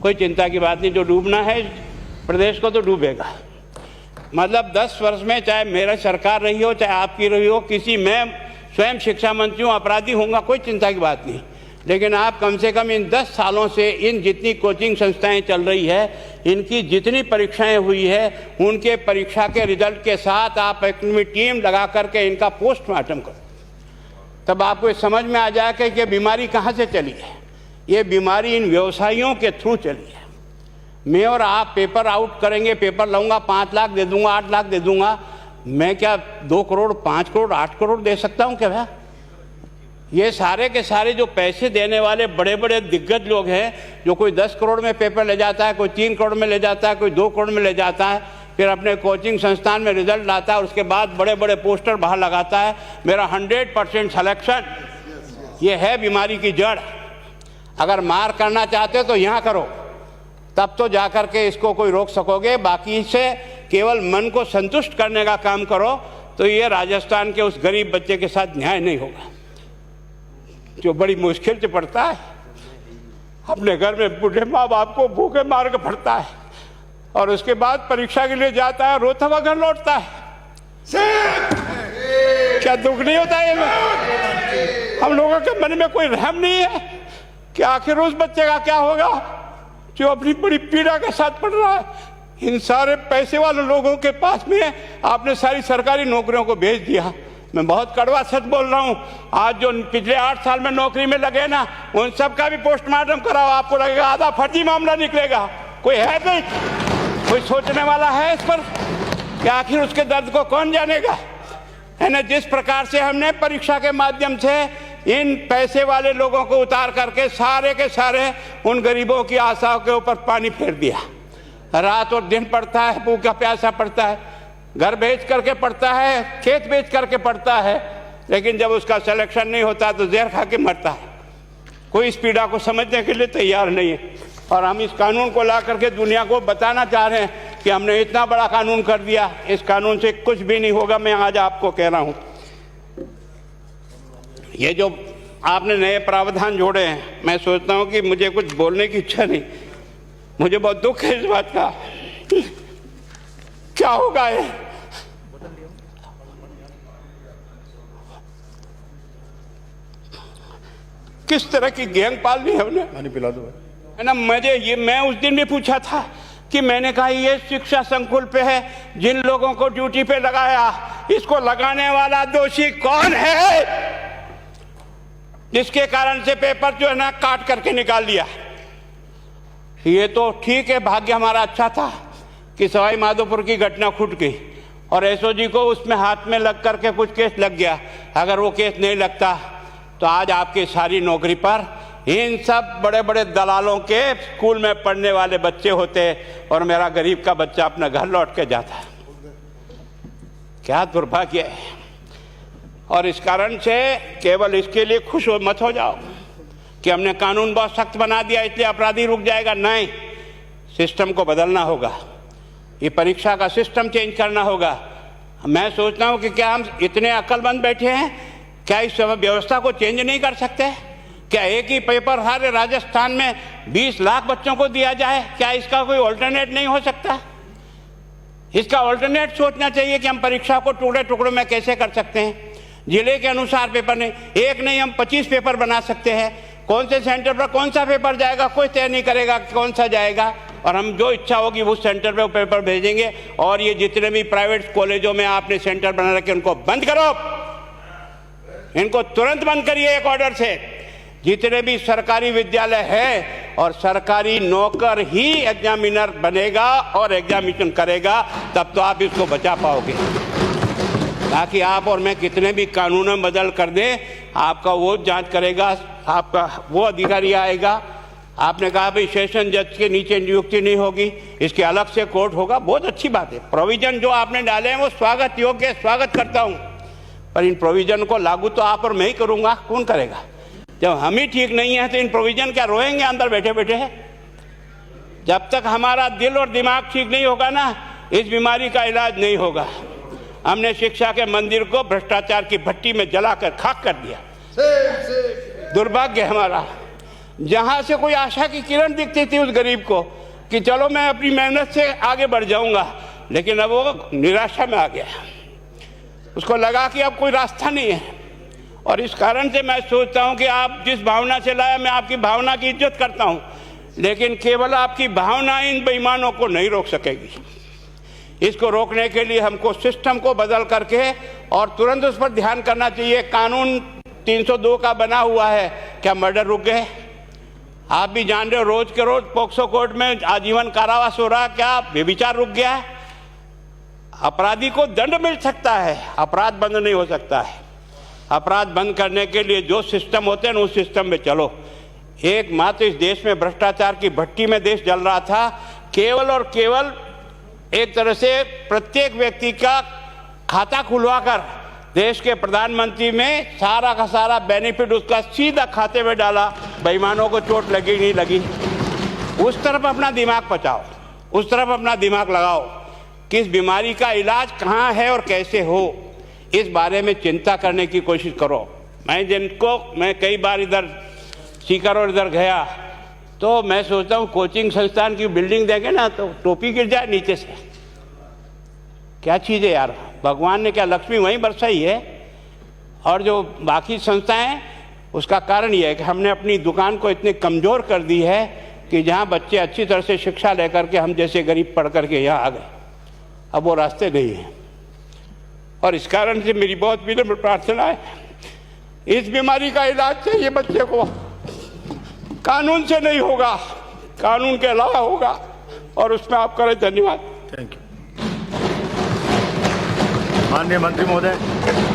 कोई चिंता की बात नहीं, जो डूबना है प्रदेश को तो डूबेगा। मतलब 10 वर्ष में चाहे मेरा सरकार रही हो चाहे आपकी रही हो, किसी मैं स्वयं शिक्षा मंत्री हूँ, अपराधी होऊंगा, कोई चिंता की बात नहीं। लेकिन आप कम से कम इन 10 सालों से इन जितनी कोचिंग संस्थाएं चल रही है, इनकी जितनी परीक्षाएं हुई है, उनके परीक्षा के रिजल्ट के साथ आप एक टीम लगा करके इनका पोस्टमार्टम करो, तब आपको समझ में आ जाएगा कि बीमारी कहाँ से चली है। ये बीमारी इन व्यवसायियों के थ्रू चली है। मैं और आप पेपर आउट करेंगे, पेपर लाऊंगा, 5 लाख दे दूंगा, 8 लाख दे दूंगा, मैं क्या 2 करोड़ 5 करोड़ 8 करोड़ दे सकता हूँ क्या भैया? ये सारे के सारे जो पैसे देने वाले बड़े बड़े दिग्गज लोग हैं, जो कोई 10 करोड़ में पेपर ले जाता है, कोई 3 करोड़ में ले जाता है, कोई 2 करोड़ में ले जाता है, फिर अपने कोचिंग संस्थान में रिजल्ट लाता है, उसके बाद बड़े बड़े पोस्टर बाहर लगाता है, मेरा 100% सिलेक्शन। ये है बीमारी की जड़। अगर मार करना चाहते हो तो यहाँ करो, तब तो जाकर के इसको कोई रोक सकोगे। बाकी से केवल मन को संतुष्ट करने का काम करो तो ये राजस्थान के उस गरीब बच्चे के साथ न्याय नहीं होगा, जो बड़ी मुश्किल से पढ़ता है, अपने घर में बूढ़े माँ बाप को भूखे मार के पढ़ता है और उसके बाद परीक्षा के लिए जाता है, रोता हुआ घर लौटता है। क्या दुख नहीं होता है? हम लोगों के मन में कोई रहम नहीं है कि आखिर उस बच्चे का क्या होगा जो अपनी बड़ी पीड़ा के साथ पढ़ रहा है। इन सारे पैसे वाले लोगों के पास में आपने सारी सरकारी नौकरियों को भेज दिया। मैं बहुत कड़वा सच बोल रहा हूँ। आज जो पिछले 8 साल में नौकरी में लगे ना, उन सब का भी पोस्टमार्टम कराओ, आपको लगेगा आधा फर्जी मामला निकलेगा। कोई है नहीं, कोई सोचने वाला है इस पर कि आखिर उसके दर्द को कौन जानेगा, है ना। जिस प्रकार से हमने परीक्षा के माध्यम से इन पैसे वाले लोगों को उतार करके सारे के सारे उन गरीबों की आशाओं के ऊपर पानी फेर दिया। रात और दिन पढ़ता है, भूखा प्यासा पढ़ता है, घर बेच करके पढ़ता है, खेत बेच करके पढ़ता है, लेकिन जब उसका सिलेक्शन नहीं होता तो जहर खा के मरता है। कोई इस पीड़ा को समझने के लिए तैयार नहीं है। और हम इस कानून को ला करके दुनिया को बताना चाह रहे हैं कि हमने इतना बड़ा कानून कर दिया, इस कानून से कुछ भी नहीं होगा। मैं आज आपको कह रहा हूँ, ये जो आपने नए प्रावधान जोड़े हैं, मैं सोचता हूँ कि मुझे कुछ बोलने की इच्छा नहीं, मुझे बहुत दुख है इस बात का। क्या होगा ये? किस तरह की गैंग पाल ली है उन्हें? पानी पिला दो, है ना। मैं उस दिन भी पूछा था कि मैंने कहा ये शिक्षा संकुल पे है, जिन लोगों को ड्यूटी पे लगाया, इसको लगाने वाला दोषी कौन है, जिसके कारण से पेपर जो है ना काट करके निकाल दिया। ये तो ठीक है, भाग्य हमारा अच्छा था कि सवाई माधोपुर की घटना खुट गई और एसओजी को उसमें हाथ में लग करके कुछ केस लग गया। अगर वो केस नहीं लगता तो आज आपकी सारी नौकरी पर इन सब बड़े बड़े दलालों के स्कूल में पढ़ने वाले बच्चे होते और मेरा गरीब का बच्चा अपना घर लौट के जाता। क्या दुर्भाग्य है। और इस कारण से केवल इसके लिए खुश मत हो जाओ कि हमने कानून बहुत सख्त बना दिया इसलिए अपराधी रुक जाएगा। नहीं, सिस्टम को बदलना होगा, ये परीक्षा का सिस्टम चेंज करना होगा। मैं सोचता हूँ कि क्या हम इतने अक्लमंद बैठे हैं, क्या इस व्यवस्था को चेंज नहीं कर सकते? क्या एक ही पेपर हर राजस्थान में 20 लाख बच्चों को दिया जाए? क्या इसका कोई ऑल्टरनेट नहीं हो सकता? इसका ऑल्टरनेट सोचना चाहिए कि हम परीक्षा को टुकड़े टुकड़ों में कैसे कर सकते हैं। जिले के अनुसार पेपर नहीं, एक नहीं हम 25 पेपर बना सकते हैं। कौन से सेंटर पर कौन सा पेपर जाएगा कोई तय नहीं करेगा कौन सा जाएगा, और हम जो इच्छा होगी उस सेंटर पे वो पेपर भेजेंगे। और ये जितने भी प्राइवेट कॉलेजों में आपने सेंटर बना रखे उनको बंद करो, इनको तुरंत बंद करिए एक ऑर्डर से। जितने भी सरकारी विद्यालय है और सरकारी नौकर ही एग्जामिनर बनेगा और एग्जामिनेशन करेगा, तब तो आप इसको बचा पाओगे। ताकि आप और मैं कितने भी कानून बदल कर दें, आपका वो जांच करेगा, आपका वो अधिकारी आएगा। आपने कहा भाई सेशन जज के नीचे नियुक्ति नहीं होगी, इसके अलग से कोर्ट होगा, बहुत अच्छी बात है। प्रोविजन जो आपने डाले हैं वो स्वागत योग्य है, स्वागत करता हूँ, पर इन प्रोविजन को लागू तो आप और मैं ही करूँगा, कौन करेगा? जब हम ही ठीक नहीं है तो इन प्रोविजन क्या रोएंगे अंदर बैठे बैठे? जब तक हमारा दिल और दिमाग ठीक नहीं होगा ना, इस बीमारी का इलाज नहीं होगा। हमने शिक्षा के मंदिर को भ्रष्टाचार की भट्टी में जलाकर खाक कर दिया। दुर्भाग्य हमारा। जहां से कोई आशा की किरण दिखती थी उस गरीब को कि चलो मैं अपनी मेहनत से आगे बढ़ जाऊंगा, लेकिन अब वो निराशा में आ गया। उसको लगा कि अब कोई रास्ता नहीं है। और इस कारण से मैं सोचता हूं कि आप जिस भावना से लाया, मैं आपकी भावना की इज्जत करता हूं, लेकिन केवल आपकी भावना इन बेईमानों को नहीं रोक सकेगी। इसको रोकने के लिए हमको सिस्टम को बदल करके और तुरंत उस पर ध्यान करना चाहिए। कानून 302 का बना हुआ है, क्या मर्डर रुक गए? आप भी जान रहे हो, रोज के रोज पोक्सो कोर्ट में आजीवन कारावास हो रहा, क्या व्यभिचार रुक गया है? अपराधी को दंड मिल सकता है, अपराध बंद नहीं हो सकता है। अपराध बंद करने के लिए जो सिस्टम होते हैं उस सिस्टम में चलो। एकमात्र इस देश में भ्रष्टाचार की भट्टी में देश जल रहा था, केवल और केवल एक तरह से प्रत्येक व्यक्ति का खाता खुलवाकर देश के प्रधानमंत्री में सारा का सारा बेनिफिट उसका सीधा खाते में डाला। बेईमानों को चोट लगी नहीं लगी, उस तरफ अपना दिमाग बचाओ, उस तरफ अपना दिमाग लगाओ। किस बीमारी का इलाज कहाँ है और कैसे हो, इस बारे में चिंता करने की कोशिश करो। मैं कई बार इधर सीकर और इधर गया तो मैं सोचता हूँ कोचिंग संस्थान की बिल्डिंग देंगे ना तो टोपी गिर जाए नीचे से। क्या चीज़ है यार, भगवान ने क्या लक्ष्मी वहीं बरसाई है। और जो बाकी संस्थाएं, उसका कारण यह है कि हमने अपनी दुकान को इतनी कमज़ोर कर दी है कि जहाँ बच्चे अच्छी तरह से शिक्षा लेकर के हम जैसे गरीब पढ़ करके यहाँ आ गए, अब वो रास्ते नहीं हैं। और इस कारण से मेरी बहुत विनम्र प्रार्थना है, इस बीमारी का इलाज चाहिए बच्चे को, कानून से नहीं होगा, कानून के अलावा होगा, और उसमें आप करें। धन्यवाद। Thank you. माननीय मंत्री महोदय।